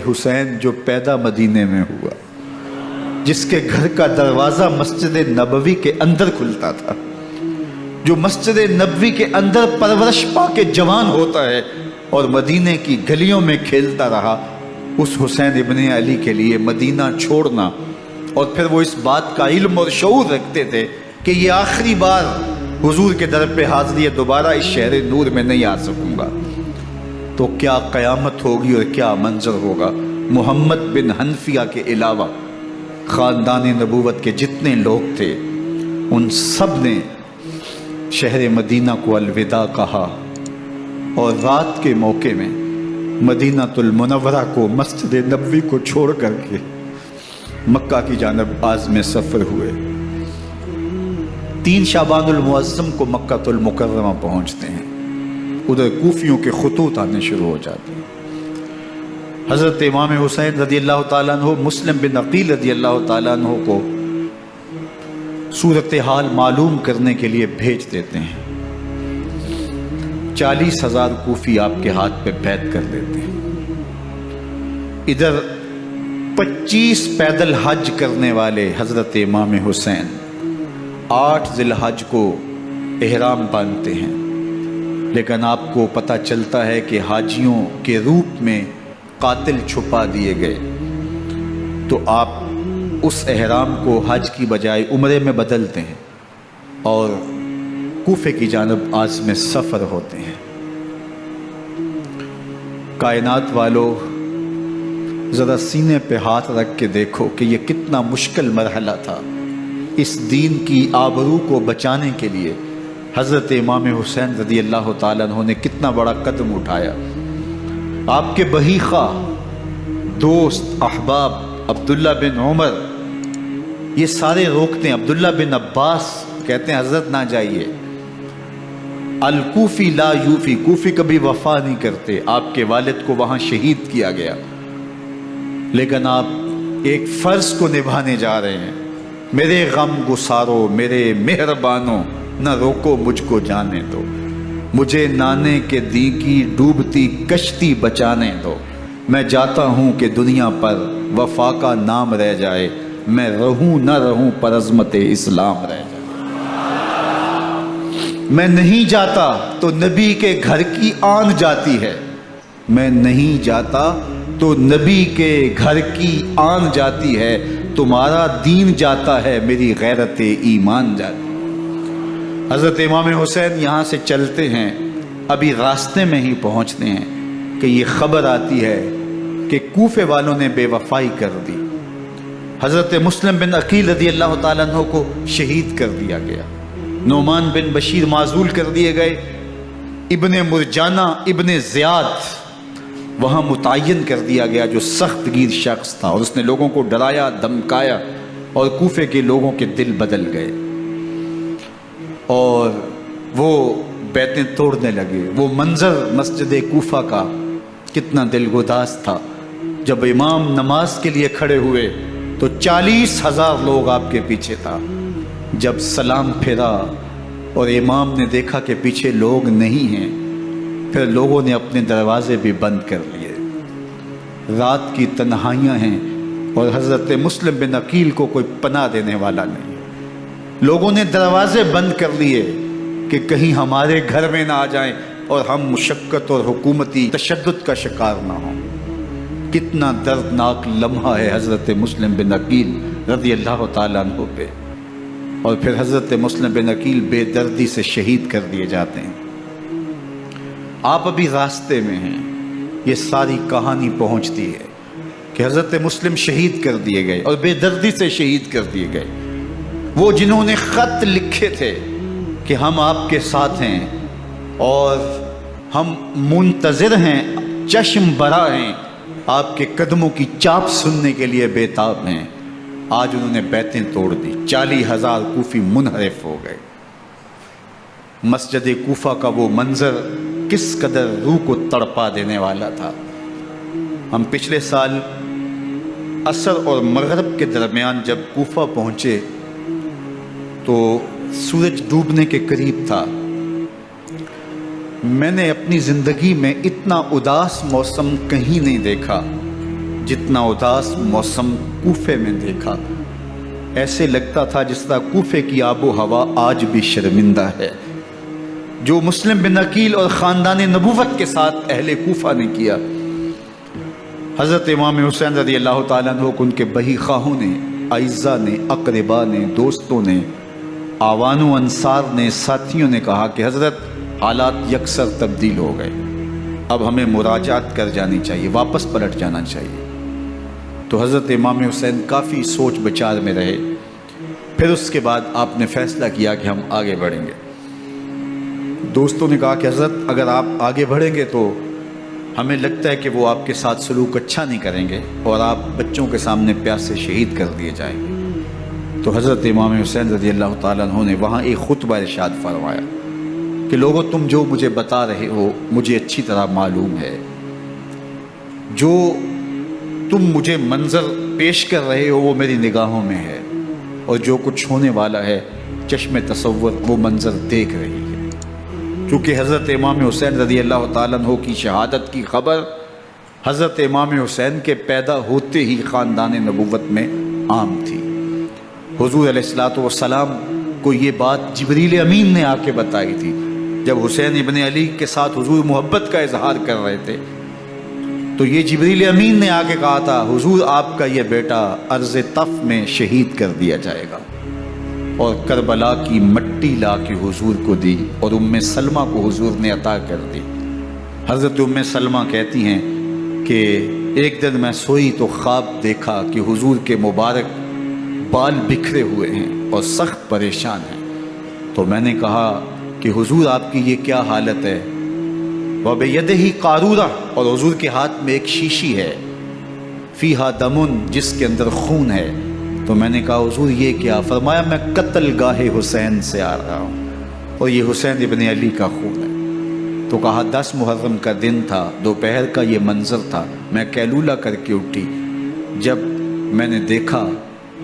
حسین جو پیدا مدینے میں ہوا، جس کے گھر کا دروازہ مسجد نبوی کے اندر کھلتا تھا، جو مسجد نبوی کے اندر پرورش پا کے جوان ہوتا ہے اور مدینے کی گلیوں میں کھیلتا رہا، اس حسین ابن علی کے لیے مدینہ چھوڑنا، اور پھر وہ اس بات کا علم اور شعور رکھتے تھے کہ یہ آخری بار حضور کے در پہ حاضری ہے، دوبارہ اس شہر نور میں نہیں آ سکوں گا، تو کیا قیامت ہوگی اور کیا منظر ہوگا۔ محمد بن حنفیہ کے علاوہ خاندان نبوت کے جتنے لوگ تھے ان سب نے شہر مدینہ کو الوداع کہا، اور رات کے موقع میں مدینہ المنورہ کو، مسجد نبوی کو چھوڑ کر کے مکہ کی جانب عازم سفر ہوئے۔ 3 شعبان المعظم کو مکہ المکرمہ پہنچتے ہیں، ادھر کوفیوں کے خطوط آنے شروع ہو جاتے ہیں۔ حضرت امام حسین رضی اللہ تعالیٰ عنہ مسلم بن عقیل رضی اللہ تعالیٰ عنہ کو صورتحال معلوم کرنے کے لیے بھیج دیتے ہیں۔ 40,000 کوفی آپ کے ہاتھ پہ بیعت کر دیتے ہیں۔ ادھر 25 پیدل حج کرنے والے حضرت امام حسین 8 ذی الحج کو احرام باندھتے ہیں، لیکن آپ کو پتہ چلتا ہے کہ حاجیوں کے روپ میں قاتل چھپا دیے گئے، تو آپ اس احرام کو حج کی بجائے عمرے میں بدلتے ہیں اور کوفے کی جانب عازم سفر ہوتے ہیں۔ کائنات والو، ذرا سینے پہ ہاتھ رکھ کے دیکھو کہ یہ کتنا مشکل مرحلہ تھا۔ اس دین کی آبرو کو بچانے کے لیے حضرت امام حسین رضی اللہ تعالیٰ عنہ نے کتنا بڑا قدم اٹھایا۔ آپ کے بہی خواہ، دوست، احباب عبداللہ بن عمر یہ سارے روکتے ہیں، عبداللہ بن عباس کہتے ہیں حضرت نہ جائیے، الکوفی لا یوفی، کوفی کبھی وفا نہیں کرتے، آپ کے والد کو وہاں شہید کیا گیا، لیکن آپ ایک فرض کو نبھانے جا رہے ہیں۔ میرے غم گسارو، میرے مہربانوں، نہ روکو مجھ کو جانے دو، مجھے نانے کے دی کی ڈوبتی کشتی بچانے دو، میں جاتا ہوں کہ دنیا پر وفا کا نام رہ جائے، میں رہوں نہ رہوں پر عظمت اسلام رہ جائے۔ میں نہیں جاتا تو نبی کے گھر کی آن جاتی ہے، میں نہیں جاتا تو نبی کے گھر کی آن جاتی ہے، تمہارا دین جاتا ہے، میری غیرت ایمان جاتی ہے۔ حضرت امام حسین یہاں سے چلتے ہیں، ابھی راستے میں ہی پہنچتے ہیں کہ یہ خبر آتی ہے کہ کوفے والوں نے بے وفائی کر دی، حضرت مسلم بن عقیل رضی اللہ تعالیٰ عنہ کو شہید کر دیا گیا، نعمان بن بشیر معزول کر دیے گئے، ابن مرجانہ ابن زیاد وہاں متعین کر دیا گیا جو سخت گیر شخص تھا، اور اس نے لوگوں کو ڈرایا، دھمکایا، اور کوفے کے لوگوں کے دل بدل گئے اور وہ بیعتیں توڑنے لگے۔ وہ منظر مسجد کوفہ کا کتنا دل گداز تھا، جب امام نماز کے لیے کھڑے ہوئے تو 40,000 لوگ آپ کے پیچھے تھا۔ جب سلام پھیرا اور امام نے دیکھا کہ پیچھے لوگ نہیں ہیں، پھر لوگوں نے اپنے دروازے بھی بند کر لیے۔ رات کی تنہائیاں ہیں اور حضرت مسلم بن عقیل کو کوئی پناہ دینے والا نہیں، لوگوں نے دروازے بند کر لیے کہ کہیں ہمارے گھر میں نہ آ جائیں اور ہم مشقت اور حکومتی تشدد کا شکار نہ ہوں۔ کتنا دردناک لمحہ ہے حضرت مسلم بن عقیل رضی اللہ تعالیٰ عنہ پہ، اور پھر حضرت مسلم بن عقیل بے دردی سے شہید کر دیے جاتے ہیں۔ آپ ابھی راستے میں ہیں، یہ ساری کہانی پہنچتی ہے کہ حضرت مسلم شہید کر دیے گئے اور بے دردی سے شہید کر دیے گئے۔ وہ جنہوں نے خط لکھے تھے کہ ہم آپ کے ساتھ ہیں اور ہم منتظر ہیں، چشم برا ہیں، آپ کے قدموں کی چاپ سننے کے لیے بےتاب ہیں، آج انہوں نے بیعتیں توڑ دی، 40,000 کوفی منحرف ہو گئے۔ مسجد کوفہ کا وہ منظر کس قدر روح کو تڑپا دینے والا تھا۔ ہم پچھلے سال عصر اور مغرب کے درمیان جب کوفہ پہنچے تو سورج ڈوبنے کے قریب تھا۔ میں نے اپنی زندگی میں اتنا اداس موسم کہیں نہیں دیکھا جتنا اداس موسم کوفے میں دیکھا، ایسے لگتا تھا جس طرح کوفے کی آب و ہوا آج بھی شرمندہ ہے۔ جو مسلم بن عقیل اور خاندان نبوت کے ساتھ اہل کوفہ نے کیا، حضرت امام حسین رضی اللہ تعالیٰ عنہ کو ان کے بہی خواہوں نے، اعزاء نے، اقربا نے، دوستوں نے، آوان و انصار نے، ساتھیوں نے کہا کہ حضرت حالات یکسر تبدیل ہو گئے، اب ہمیں مراجعت کر جانی چاہیے، واپس پلٹ جانا چاہیے۔ تو حضرت امام حسین کافی سوچ بچار میں رہے، پھر اس کے بعد آپ نے فیصلہ کیا کہ ہم آگے بڑھیں گے۔ دوستوں نے کہا کہ حضرت اگر آپ آگے بڑھیں گے تو ہمیں لگتا ہے کہ وہ آپ کے ساتھ سلوک اچھا نہیں کریں گے اور آپ بچوں کے سامنے پیاس سے شہید کر دیے جائیں گے۔ تو حضرت امام حسین رضی اللہ تعالیٰ عنہ نے وہاں ایک خطبہ ارشاد فرمایا کہ لوگوں تم جو مجھے بتا رہے ہو مجھے اچھی طرح معلوم ہے، جو تم مجھے منظر پیش کر رہے ہو وہ میری نگاہوں میں ہے، اور جو کچھ ہونے والا ہے چشم تصور وہ منظر دیکھ رہی ہے۔ چونکہ حضرت امام حسین رضی اللہ تعالیٰ عنہ کی شہادت کی خبر حضرت امام حسین کے پیدا ہوتے ہی خاندان نبوت میں عام تھی۔ حضور علیہ الصلوۃ والسلام کو یہ بات جبریل امین نے آ کے بتائی تھی جب حسین ابن علی کے ساتھ حضور محبت کا اظہار کر رہے تھے، تو یہ جبریل امین نے آ کے کہا تھا حضور آپ کا یہ بیٹا ارض طف میں شہید کر دیا جائے گا، اور کربلا کی مٹی لا کے حضور کو دی اور ام سلمہ کو حضور نے عطا کر دی۔ حضرت ام سلمہ کہتی ہیں کہ ایک دن میں سوئی تو خواب دیکھا کہ حضور کے مبارک بال بکھرے ہوئے ہیں اور سخت پریشان ہیں، تو میں نے کہا کہ حضور آپ کی یہ کیا حالت ہے؟ وَبِيَدِهِ قَارُورَةٌ، اور حضور کے ہاتھ میں ایک شیشی ہے، فِيهَا دَمٌ، جس کے اندر خون ہے۔ تو میں نے کہا حضور یہ کیا؟ فرمایا میں قتل گاہ حسین سے آ رہا ہوں اور یہ حسین ابن علی کا خون ہے۔ تو کہا 10 محرم کا دن تھا، دوپہر کا یہ منظر تھا، میں کیلولہ کر کے اٹھی، جب میں نے دیکھا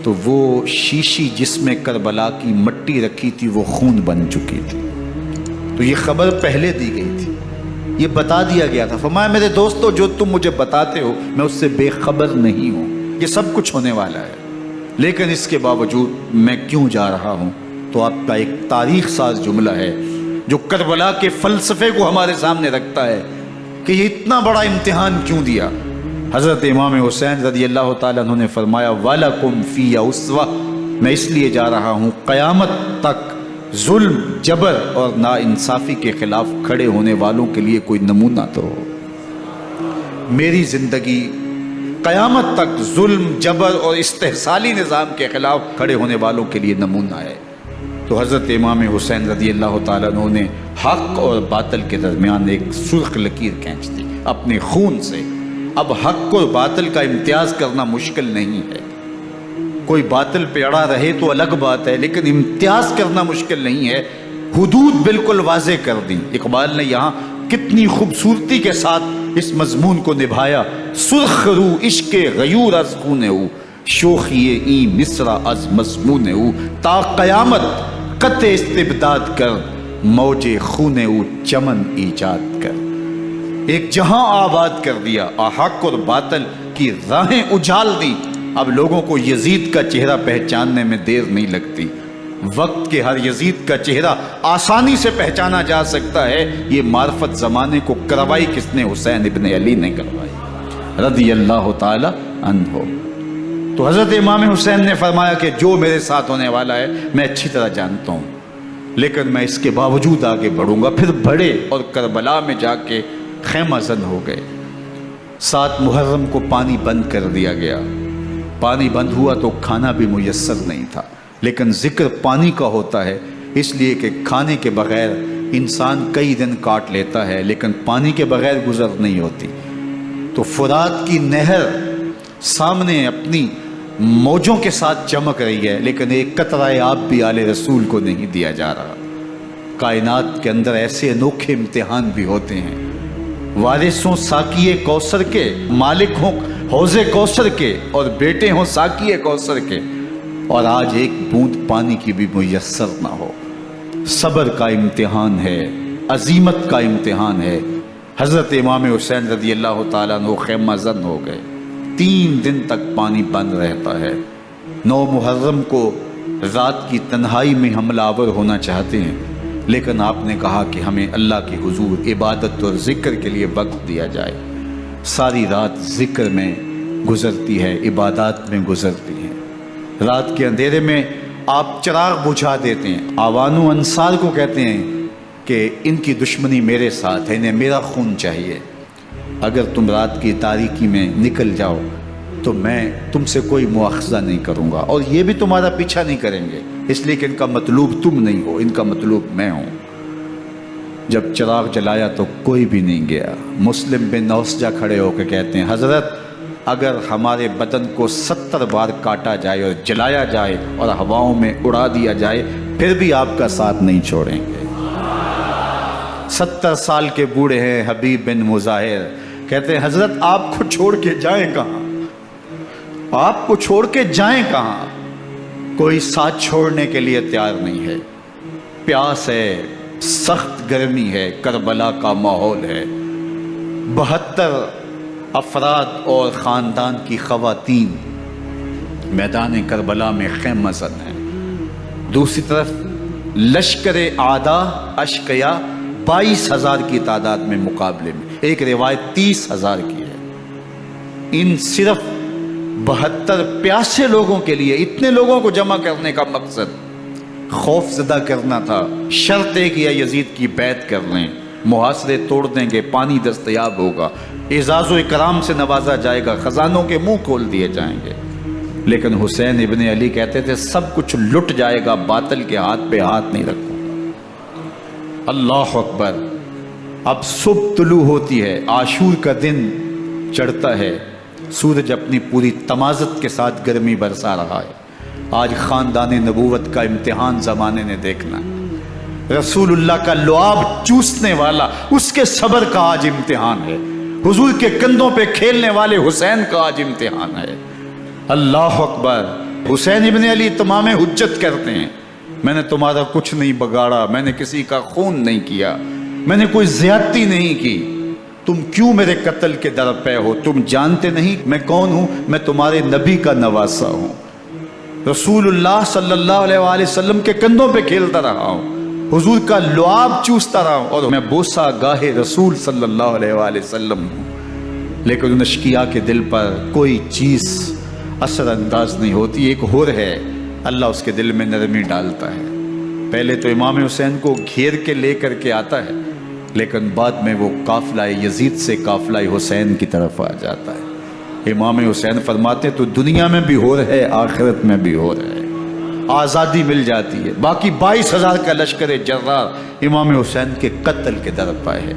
تو وہ شیشی جس میں کربلا کی مٹی رکھی تھی وہ خون بن چکی تھی۔ تو یہ خبر پہلے دی گئی تھی، یہ بتا دیا گیا تھا۔ فرمایا میرے دوستو جو تم مجھے بتاتے ہو میں اس سے بے خبر نہیں ہوں، یہ سب کچھ ہونے والا ہے، لیکن اس کے باوجود میں کیوں جا رہا ہوں؟ تو آپ کا ایک تاریخ ساز جملہ ہے جو کربلا کے فلسفے کو ہمارے سامنے رکھتا ہے کہ یہ اتنا بڑا امتحان کیوں دیا۔ حضرت امام حسین رضی اللہ تعالیٰ عنہ نے فرمایا وَلَكُمْ فِي أُسْوَةٌ، میں اس لیے جا رہا ہوں قیامت تک ظلم، جبر اور ناانصافی کے خلاف کھڑے ہونے والوں کے لیے کوئی نمونہ تو ہو۔ میری زندگی قیامت تک ظلم، جبر اور استحصالی نظام کے خلاف کھڑے ہونے والوں کے لیے نمونہ ہے۔ تو حضرت امام حسین رضی اللہ تعالیٰ عنہ نے حق اور باطل کے درمیان ایک سرخ لکیر کھینچ دی اپنے خون سے۔ اب حق اور باطل کا امتیاز کرنا مشکل نہیں ہے، کوئی باطل پہ اڑا رہے تو الگ بات ہے، لیکن امتیاز کرنا مشکل نہیں ہے۔ حدود بالکل واضح کر دی۔ اقبال نے یہاں کتنی خوبصورتی کے ساتھ اس مضمون کو نبھایا۔ سرخ رو عشق غیور از خون او، شوخی این مصرع از مضمون او، تا قیامت قطع استبداد کر، موج خون او چمن ایجاد کر۔ ایک جہاں آباد کر دیا، حق اور باطل کی راہیں اجال دی۔ اب لوگوں کو یزید کا چہرہ پہچاننے میں دیر نہیں لگتی، وقت کے ہر یزید کا چہرہ آسانی سے پہچانا جا سکتا ہے۔ یہ معرفت زمانے کو کروائی کس نے؟ حسین ابن علی نے کروائی رضی اللہ تعالی عنہ۔ تو حضرت امام حسین نے فرمایا کہ جو میرے ساتھ ہونے والا ہے میں اچھی طرح جانتا ہوں، لیکن میں اس کے باوجود آگے بڑھوں گا۔ پھر بڑھے اور کربلا میں جا کے خیمہ زن ہو گئے۔ 7 محرم کو پانی بند کر دیا گیا۔ پانی بند ہوا تو کھانا بھی میسر نہیں تھا، لیکن ذکر پانی کا ہوتا ہے اس لیے کہ کھانے کے بغیر انسان کئی دن کاٹ لیتا ہے، لیکن پانی کے بغیر گزر نہیں ہوتی۔ تو فرات کی نہر سامنے اپنی موجوں کے ساتھ چمک رہی ہے، لیکن ایک قطرہ آب بھی آل رسول کو نہیں دیا جا رہا۔ کائنات کے اندر ایسے انوکھے امتحان بھی ہوتے ہیں۔ وارث ہوں ساقی کوثر کے، مالک ہوں حوض کوثر کے، اور بیٹے ہوں ساقی کوثر کے، اور آج ایک بوند پانی کی بھی میسر نہ ہو۔ صبر کا امتحان ہے، عزیمت کا امتحان ہے۔ حضرت امام حسین رضی اللہ تعالیٰ عنہ خیمہ زن ہو گئے۔ 3 دن تک پانی بند رہتا ہے۔ 9 محرم کو رات کی تنہائی میں حملہ آور ہونا چاہتے ہیں، لیکن آپ نے کہا کہ ہمیں اللہ کے حضور عبادت اور ذکر کے لیے وقت دیا جائے۔ ساری رات ذکر میں گزرتی ہے، عبادات میں گزرتی ہے۔ رات کے اندھیرے میں آپ چراغ بجھا دیتے ہیں۔ آوان و انصار کو کہتے ہیں کہ ان کی دشمنی میرے ساتھ ہے، انہیں میرا خون چاہیے، اگر تم رات کی تاریکی میں نکل جاؤ تو میں تم سے کوئی مواخذہ نہیں کروں گا، اور یہ بھی تمہارا پیچھا نہیں کریں گے، اس لیے کہ ان کا مطلوب تم نہیں ہو، ان کا مطلوب میں ہوں۔ جب چراغ جلایا تو کوئی بھی نہیں گیا۔ مسلم بن نوسجہ کھڑے ہو کے کہتے ہیں حضرت اگر ہمارے بدن کو 70 بار کاٹا جائے اور جلایا جائے اور ہواؤں میں اڑا دیا جائے پھر بھی آپ کا ساتھ نہیں چھوڑیں گے۔ 70 سال کے بوڑھے ہیں حبیب بن مظاہر، کہتے ہیں حضرت آپ کو چھوڑ کے جائیں کہاں، آپ کو چھوڑ کے جائیں کہاں؟ کوئی ساتھ چھوڑنے کے لیے تیار نہیں ہے۔ پیاس ہے، سخت گرمی ہے، کربلا کا ماحول ہے، 72 افراد اور خاندان کی خواتین میدان کربلا میں خیمہ زن ہیں۔ دوسری طرف لشکر اعداء اشقیا 22,000 کی تعداد میں مقابلے میں، ایک روایت 30,000 کی ہے۔ ان صرف 72 پیاسے لوگوں کے لیے اتنے لوگوں کو جمع کرنے کا مقصد خوف زدہ کرنا تھا۔ شرط ہے کہ یزید کی بیعت کر لیں، محاصرے توڑ دیں گے، پانی دستیاب ہوگا، اعزاز و اکرام سے نوازا جائے گا، خزانوں کے منہ کھول دیے جائیں گے۔ لیکن حسین ابن علی کہتے تھے سب کچھ لٹ جائے گا، باطل کے ہاتھ پہ ہاتھ نہیں رکھوں گا۔ اللہ اکبر۔ اب صبح طلوع ہوتی ہے، عاشور کا دن چڑھتا ہے، سورج اپنی پوری تمازت کے ساتھ گرمی برسا رہا ہے۔ آج خاندان نبوت کا امتحان زمانے نے دیکھنا، رسول اللہ کا لعاب چوسنے والا اس کے صبر کا آج امتحان ہے، حضور کے کندھوں پہ کھیلنے والے حسین کا آج امتحان ہے۔ اللہ اکبر۔ حسین ابن علی تمام حجت کرتے ہیں میں نے تمہارا کچھ نہیں بگاڑا، میں نے کسی کا خون نہیں کیا، میں نے کوئی زیادتی نہیں کی، تم کیوں میرے قتل کے در پہ ہو؟ تم جانتے نہیں میں کون ہوں؟ میں تمہارے نبی کا نواسا ہوں، رسول اللہ صلی اللہ علیہ وآلہ وسلم کے کندھوں پہ کھیلتا رہا ہوں، حضور کا لعاب چوستا رہا ہوں، اور میں بوسہ گاہ رسول صلی اللہ علیہ وآلہ وسلم ہوں۔ لیکن ان اشقیاء کے دل پر کوئی چیز اثر انداز نہیں ہوتی۔ ایک ہور ہے، اللہ اس کے دل میں نرمی ڈالتا ہے۔ پہلے تو امام حسین کو گھیر کے لے کر کے آتا ہے، لیکن بعد میں وہ قافلہ یزید سے قافلہ حسین کی طرف آ جاتا ہے۔ امام حسین فرماتے تو دنیا میں بھی ہور ہے، آخرت میں بھی ہور ہے، آزادی مل جاتی ہے۔ باقی 22,000 کا لشکر جرار امام حسین کے قتل کے در پائے ہے۔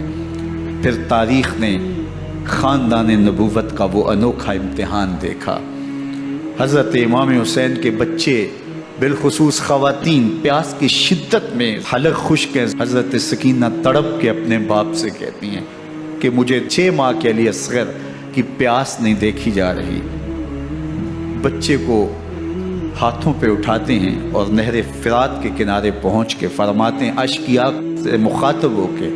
پھر تاریخ نے خاندان نبوت کا وہ انوکھا امتحان دیکھا۔ حضرت امام حسین کے بچے بالخصوص خواتین پیاس کی شدت میں حلق خشک ہیں۔ حضرت سکینہ تڑپ کے اپنے باپ سے کہتی ہیں کہ مجھے 6 ماہ کے لیے اصغر کی پیاس نہیں دیکھی جا رہی۔ بچے کو ہاتھوں پہ اٹھاتے ہیں اور نہر فرات کے کنارے پہنچ کے فرماتے ہیں اشقیاء سے مخاطب ہو کے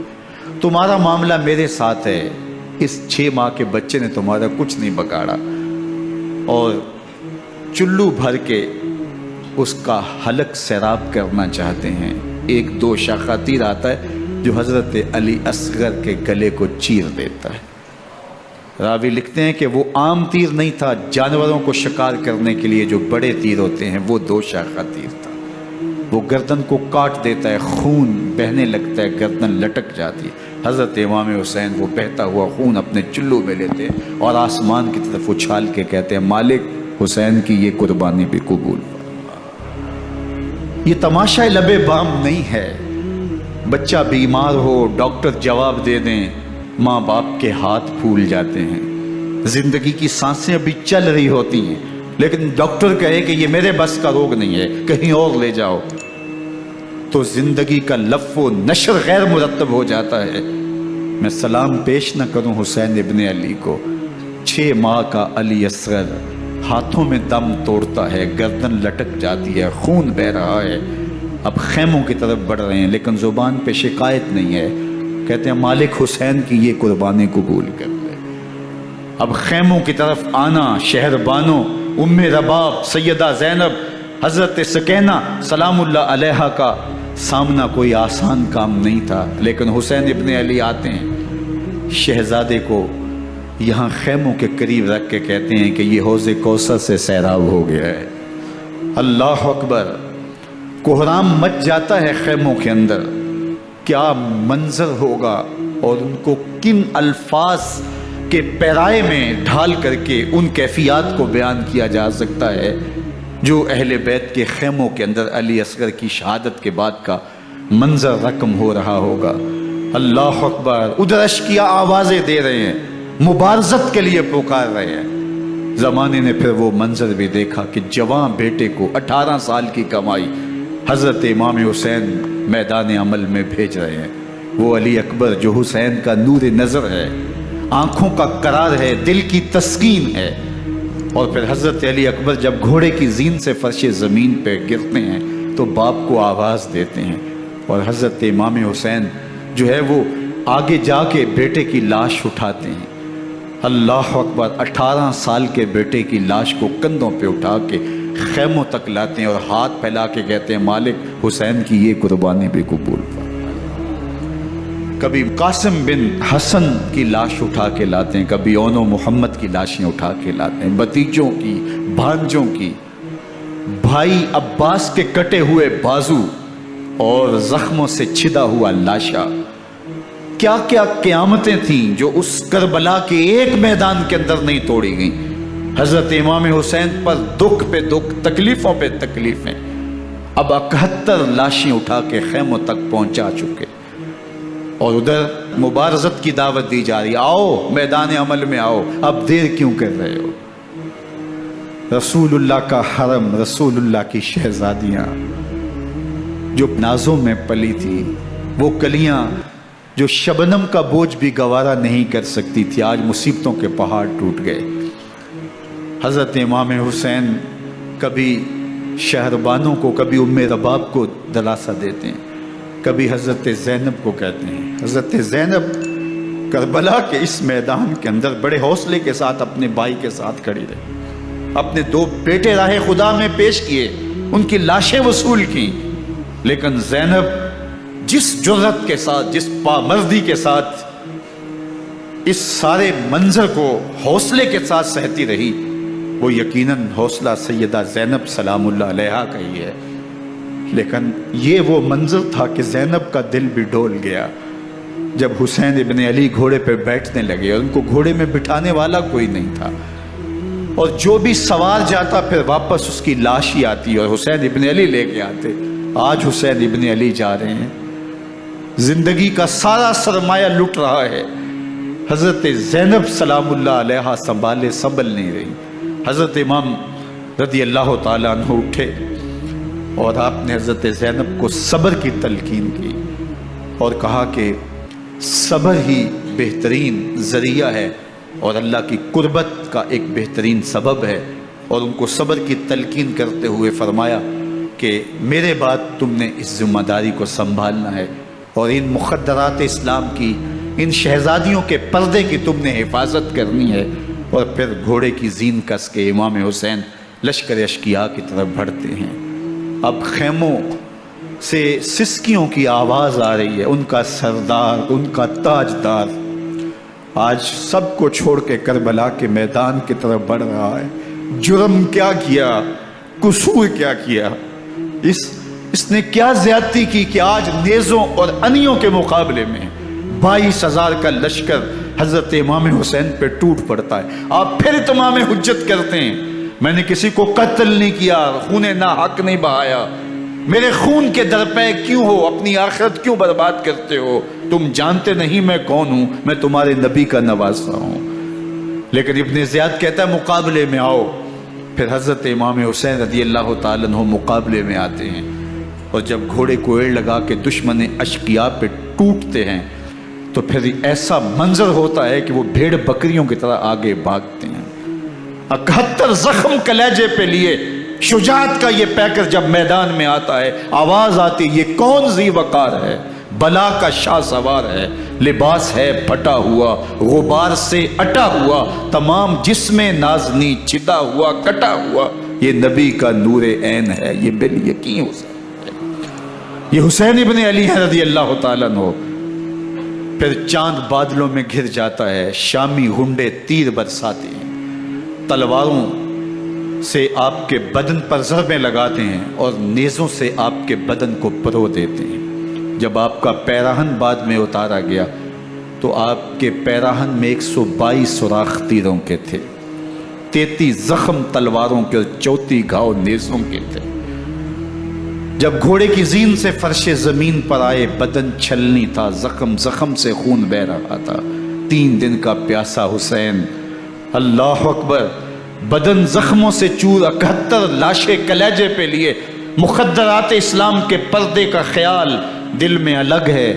تمہارا معاملہ میرے ساتھ ہے، اس 6 ماہ کے بچے نے تمہارا کچھ نہیں بگاڑا، اور چلو بھر کے اس کا حلق سیراب کرنا چاہتے ہیں۔ ایک 2 شاخہ تیر آتا ہے جو حضرت علی اصغر کے گلے کو چیر دیتا ہے۔ راوی لکھتے ہیں کہ وہ عام تیر نہیں تھا، جانوروں کو شکار کرنے کے لیے جو بڑے تیر ہوتے ہیں وہ 2 شاخہ تیر تھا۔ وہ گردن کو کاٹ دیتا ہے، خون بہنے لگتا ہے، گردن لٹک جاتی ہے۔ حضرت امام حسین وہ بہتا ہوا خون اپنے چلو میں لیتے ہیں اور آسمان کی طرف اچھال کے کہتے ہیں مالک حسین کی یہ قربانی بھی قبول۔ یہ تماشا لبے بام نہیں ہے، بچہ بیمار ہو ڈاکٹر جواب دے دیں، ماں باپ کے ہاتھ پھول جاتے ہیں، زندگی کی سانسیں ابھی چل رہی ہوتی ہیں، لیکن ڈاکٹر کہے کہ یہ میرے بس کا روگ نہیں ہے، کہیں اور لے جاؤ، تو زندگی کا لف و نشر غیر مرتب ہو جاتا ہے۔ میں سلام پیش نہ کروں حسین ابن علی کو، 6 ماہ کا علی اصغر ہاتھوں میں دم توڑتا ہے، گردن لٹک جاتی ہے، خون بہ رہا ہے، اب خیموں کی طرف بڑھ رہے ہیں، لیکن زبان پہ شکایت نہیں ہے، کہتے ہیں مالک حسین کی یہ قربانی قبول کر لے۔ اب خیموں کی طرف آنا، شہر بانو، ام رباب، سیدہ زینب، حضرت سکینہ سلام اللہ علیہا کا سامنا کوئی آسان کام نہیں تھا، لیکن حسین ابن علی آتے ہیں، شہزادے کو یہاں خیموں کے قریب رکھ کے کہتے ہیں کہ یہ حوض کوثر سے سیراب ہو گیا ہے۔ اللہ اکبر، کوہرام مچ جاتا ہے خیموں کے اندر، کیا منظر ہوگا اور ان کو کن الفاظ کے پیرائے میں ڈھال کر کے ان کیفیات کو بیان کیا جا سکتا ہے جو اہل بیت کے خیموں کے اندر علی اصغر کی شہادت کے بعد کا منظر رقم ہو رہا ہوگا۔ اللہ اکبر، ادھر اشکیا آوازیں دے رہے ہیں، مبارزت کے لیے پکار رہے ہیں۔ زمانے نے پھر وہ منظر بھی دیکھا کہ جوان بیٹے کو 18 سال کی کمائی حضرت امام حسین میدان عمل میں بھیج رہے ہیں۔ وہ علی اکبر جو حسین کا نور نظر ہے، آنکھوں کا قرار ہے، دل کی تسکین ہے۔ اور پھر حضرت علی اکبر جب گھوڑے کی زین سے فرش زمین پہ گرتے ہیں تو باپ کو آواز دیتے ہیں، اور حضرت امام حسین جو ہے وہ آگے جا کے بیٹے کی لاش اٹھاتے ہیں۔ اللہ اکبر، 18 سال کے بیٹے کی لاش کو کندھوں پہ اٹھا کے خیموں تک لاتے ہیں اور ہاتھ پھیلا کے کہتے ہیں مالک حسین کی یہ قربانی بھی قبول فرما۔ کبھی قاسم بن حسن کی لاش اٹھا کے لاتے ہیں، کبھی اون و محمد کی لاشیں اٹھا کے لاتے ہیں، بتیجوں کی، بھانجوں کی، بھائی عباس کے کٹے ہوئے بازو اور زخموں سے چھدا ہوا لاشا۔ کیا کیا قیامتیں تھیں جو اس کربلا کے ایک میدان کے اندر نہیں توڑی گئیں۔ حضرت امام حسین پر دکھ پہ دکھ، تکلیفوں پہ تکلیفیں۔ اب 71 لاشیں اٹھا کے خیموں تک پہنچا چکے، اور ادھر مبارزت کی دعوت دی جا رہی، آؤ میدان عمل میں آؤ، اب دیر کیوں کر رہے ہو۔ رسول اللہ کا حرم، رسول اللہ کی شہزادیاں جو نازوں میں پلی تھی، وہ کلیاں جو شبنم کا بوجھ بھی گوارا نہیں کر سکتی تھی، آج مصیبتوں کے پہاڑ ٹوٹ گئے۔ حضرت امام حسین کبھی شہربانوں کو، کبھی ام رباب کو دلاسا دیتے ہیں، کبھی حضرت زینب کو کہتے ہیں۔ حضرت زینب کربلا کے اس میدان کے اندر بڑے حوصلے کے ساتھ اپنے بھائی کے ساتھ کھڑی رہی، اپنے 2 بیٹے راہ خدا میں پیش کیے، ان کی لاشیں وصول کی، لیکن زینب جس جرأت کے ساتھ، جس پامردی کے ساتھ اس سارے منظر کو حوصلے کے ساتھ سہتی رہی، وہ یقیناً حوصلہ سیدہ زینب سلام اللہ علیہا کا ہی ہے۔ لیکن یہ وہ منظر تھا کہ زینب کا دل بھی ڈول گیا جب حسین ابن علی گھوڑے پہ بیٹھنے لگے، اور ان کو گھوڑے میں بٹھانے والا کوئی نہیں تھا، اور جو بھی سوار جاتا پھر واپس اس کی لاش ہی آتی اور حسین ابن علی لے کے آتے۔ آج حسین ابن علی جا رہے ہیں، زندگی کا سارا سرمایہ لٹ رہا ہے، حضرت زینب سلام اللہ علیہا سنبھالے سنبھل نہیں رہی۔ حضرت امام رضی اللہ تعالیٰ عنہ اٹھے اور آپ نے حضرت زینب کو صبر کی تلقین کی اور کہا کہ صبر ہی بہترین ذریعہ ہے اور اللہ کی قربت کا ایک بہترین سبب ہے، اور ان کو صبر کی تلقین کرتے ہوئے فرمایا کہ میرے بعد تم نے اس ذمہ داری کو سنبھالنا ہے، اور ان مخدرات اسلام کی، ان شہزادیوں کے پردے کی تم نے حفاظت کرنی ہے۔ اور پھر گھوڑے کی زین کس کے امام حسین لشکر اشکیا کی طرف بڑھتے ہیں۔ اب خیموں سے سسکیوں کی آواز آ رہی ہے، ان کا سردار، ان کا تاجدار آج سب کو چھوڑ کے کربلا کے میدان کی طرف بڑھ رہا ہے۔ جرم کیا کیا، قصور کیا کیا، اس نے کیا زیادتی کی کہ آج نیزوں اور انیوں کے مقابلے میں 22,000 کا لشکر حضرت امام حسین پہ ٹوٹ پڑتا ہے۔ آپ پھر اتمام حجت کرتے ہیں، میں نے کسی کو قتل نہیں کیا، خون ناحق نہیں بہایا، میرے خون کے درپے کیوں ہو، اپنی آخرت کیوں برباد کرتے ہو، تم جانتے نہیں میں کون ہوں، میں تمہارے نبی کا نواسا ہوں۔ لیکن ابن زیاد کہتا ہے مقابلے میں آؤ۔ پھر حضرت امام حسین رضی اللہ تعالیٰ عنہ مقابلے میں آتے ہیں، اور جب گھوڑے کو ایڑ لگا کے دشمن اشقیاء پہ ٹوٹتے ہیں تو پھر ایسا منظر ہوتا ہے کہ وہ بھیڑ بکریوں کی طرح آگے بھاگتے ہیں۔ 71 زخم کلیجے پہ لیے شجاعت کا یہ پیکر جب میدان میں آتا ہے، آواز آتی، یہ کون ذی وقار ہے، بلا کا شاہ سوار ہے، لباس ہے پھٹا ہوا غبار سے اٹا ہوا، تمام جسم نازنی چدا ہوا کٹا ہوا، یہ نبی کا نور عین ہے، یہ بال یقین حسین ہے، یہ حسین ابن علی ہے رضی اللہ تعالیٰ عنہ۔ پھر چاند بادلوں میں گھر جاتا ہے، شامی غنڈے تیر برساتے ہیں، تلواروں سے آپ کے بدن پر ضربیں لگاتے ہیں اور نیزوں سے آپ کے بدن کو پرو دیتے ہیں۔ جب آپ کا پیراہن بعد میں اتارا گیا تو آپ کے پیراہن میں 122 سوراخ تیروں کے تھے، 33 زخم تلواروں کے اور 34 گھاؤ نیزوں کے تھے۔ جب گھوڑے کی زین سے فرش زمین پر آئے، بدن چھلنی تھا، زخم زخم سے خون بہ رہا تھا، 3 دن کا پیاسا حسین، اللہ اکبر، بدن زخموں سے چور، 71 لاشیں کلیجے پہ لیے، مخدرات اسلام کے پردے کا خیال دل میں الگ ہے،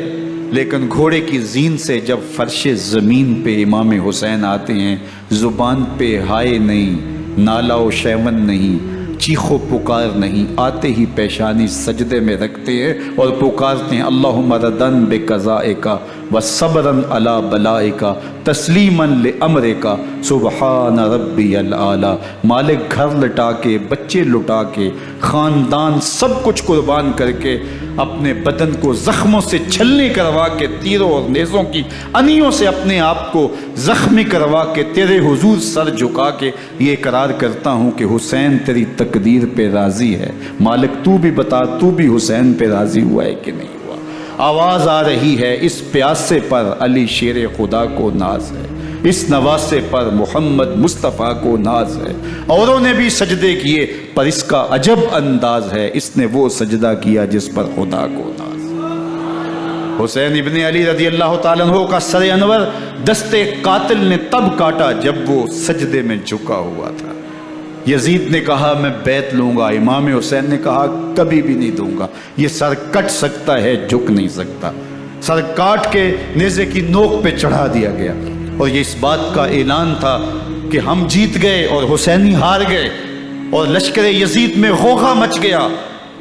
لیکن گھوڑے کی زین سے جب فرش زمین پہ امام حسین آتے ہیں، زبان پہ ہائے نہیں، نالا و شیون نہیں، چیخ و پکار نہیں، آتے ہی پیشانی سجدے میں رکھتے ہیں اور پکارتے ہیں اللہم ردن بقضائکا وصبرن علی بلائکا تسلیمن لامرکا سبحان ربی العالی۔ مالک گھر لٹا کے، بچے لٹا کے، خاندان سب کچھ قربان کر کے، اپنے بدن کو زخموں سے چھلنی کروا کے، تیروں اور نیزوں کی انیوں سے اپنے آپ کو زخمی کروا کے، تیرے حضور سر جھکا کے یہ اقرار کرتا ہوں کہ حسین تیری تقدیر پہ راضی ہے، مالک تو بھی بتا، تو بھی حسین پہ راضی ہوا ہے کہ نہیں ہوا؟ آواز آ رہی ہے، اس پیاسے پر علی شیر خدا کو ناز ہے، اس نواسے پر محمد مصطفیٰ کو ناز ہے، اوروں نے بھی سجدے کیے پر اس کا عجب انداز ہے، اس نے وہ سجدہ کیا جس پر خدا کو ناز ہے۔ حسین ابن علی رضی اللہ تعالیٰ عنہ کا سر انور دستے قاتل نے تب کاٹا جب وہ سجدے میں جھکا ہوا تھا۔ یزید نے کہا میں بیعت لوں گا، امام حسین نے کہا کبھی بھی نہیں دوں گا، یہ سر کٹ سکتا ہے جھک نہیں سکتا۔ سر کاٹ کے نیزے کی نوک پہ چڑھا دیا گیا اور یہ اس بات کا اعلان تھا کہ ہم جیت گئے اور حسینی ہار گئے، اور لشکر یزید میں غوغا مچ گیا،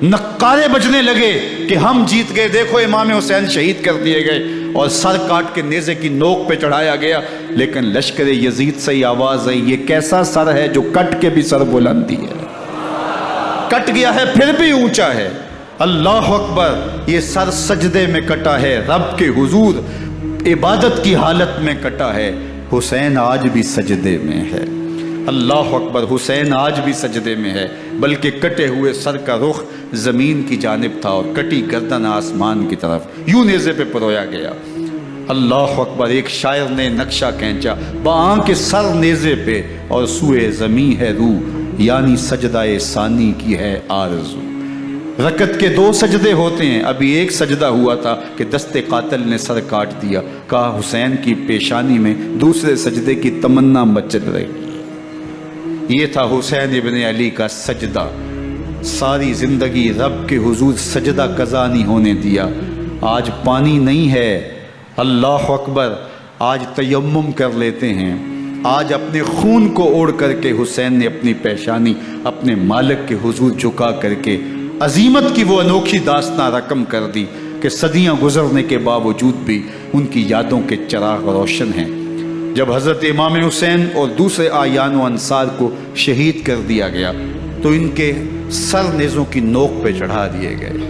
نقارے بجنے لگے کہ ہم جیت گئے، دیکھو امام حسین شہید کر دیے گئے، اور سر کاٹ کے نیزے کی نوک پہ چڑھایا گیا۔ لیکن لشکر یزید سے یہ آواز آئی، یہ کیسا سر ہے جو کٹ کے بھی سر بلندی ہے، کٹ گیا ہے پھر بھی اونچا ہے، اللہ اکبر، یہ سر سجدے میں کٹا ہے، رب کے حضور عبادت کی حالت میں کٹا ہے، حسین آج بھی سجدے میں ہے، اللہ اکبر، حسین آج بھی سجدے میں ہے، بلکہ کٹے ہوئے سر کا رخ زمین کی جانب تھا اور کٹی گردن آسمان کی طرف، یوں نیزے پہ پرویا گیا، اللہ اکبر۔ ایک شاعر نے نقشہ کھینچا، بآنکھ سر نیزے پہ اور سوئے زمیں ہے روح، یعنی سجدہ ثانی کی ہے آرزو۔ رکعت کے 2 سجدے ہوتے ہیں، ابھی ایک سجدہ ہوا تھا کہ دست قاتل نے سر کاٹ دیا، کہا حسین کی پیشانی میں دوسرے سجدے کی تمنا مچل رہی۔ یہ تھا حسین ابن علی کا سجدہ، ساری زندگی رب کے حضور سجدہ قضا نہیں ہونے دیا۔ آج پانی نہیں ہے، اللہ اکبر، آج تیمم کر لیتے ہیں، آج اپنے خون کو اوڑھ کر کے حسین نے اپنی پیشانی اپنے مالک کے حضور جھکا کر کے عظیمت کی وہ انوکھی داستان رقم کر دی کہ صدیاں گزرنے کے باوجود بھی ان کی یادوں کے چراغ روشن ہیں۔ جب حضرت امام حسین اور دوسرے آیان و انصار کو شہید کر دیا گیا تو ان کے سر نیزوں کی نوک پہ چڑھا دیے گئے،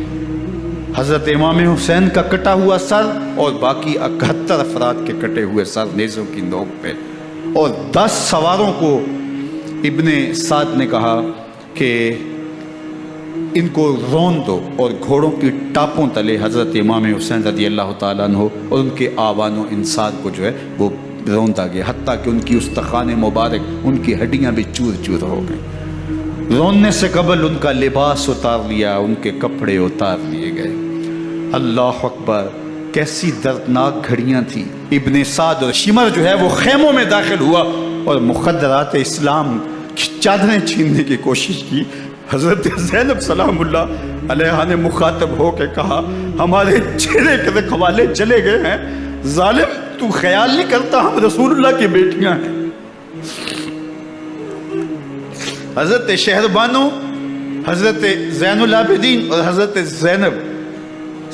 حضرت امام حسین کا کٹا ہوا سر اور باقی 71 افراد کے کٹے ہوئے سر نیزوں کی نوک پہ، اور 10 سواروں کو ابن سعد نے کہا کہ ان کو رون دو، اور گھوڑوں کی ٹاپوں تلے حضرت امام حسین رضی اللہ تعالیٰ عنہ اور ان کے آوان و انصار کو جو ہے وہ روندا گیا، حتیٰ کہ ان کی استخوان مبارک، ان کی ہڈیاں بھی چور چور ہو گئیں۔ روننے سے قبل ان کا لباس اتار لیا، ان کے کپڑے اتار لیے گئے، اللہ اکبر، کیسی دردناک گھڑیاں تھیں۔ ابن سعد اور شمر جو ہے وہ خیموں میں داخل ہوا اور مخدرات اسلام کی چادریں چھیننے کی کوشش کی۔ حضرت زینب سلام اللہ علیہ نے مخاطب ہو کے کہا ہمارے چہرے کے رکھوالے چلے گئے ہیں، ظالم تو خیال نہیں کرتا ہم رسول اللہ کی بیٹیاں ہیں۔ حضرت شہربانو، حضرت زین العابدین اور حضرت زینب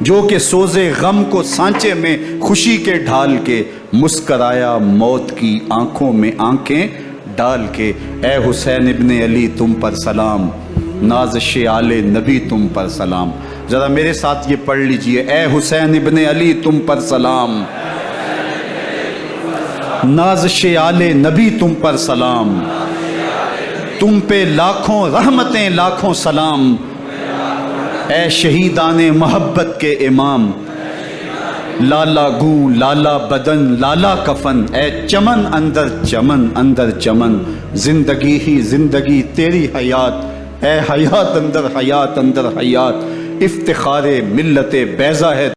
جو کہ سوزے غم کو سانچے میں خوشی کے ڈھال کے مسکرایا موت کی آنکھوں میں آنکھیں ڈال کے۔ اے حسین ابن علی تم پر سلام، نازش آل نبی تم پر سلام۔ ذرا میرے ساتھ یہ پڑھ لیجئے، اے حسین ابن علی تم پر سلام، نازش آل نبی تم پر سلام، تم پہ لاکھوں رحمتیں لاکھوں سلام، اے شہیدان محبت کے امام، لالا گوں لالا بدن لالا کفن، اے چمن اندر چمن، زندگی ہی زندگی تیری حیات، اے حیات اندر حیات، افتخار ملت بیضا ہے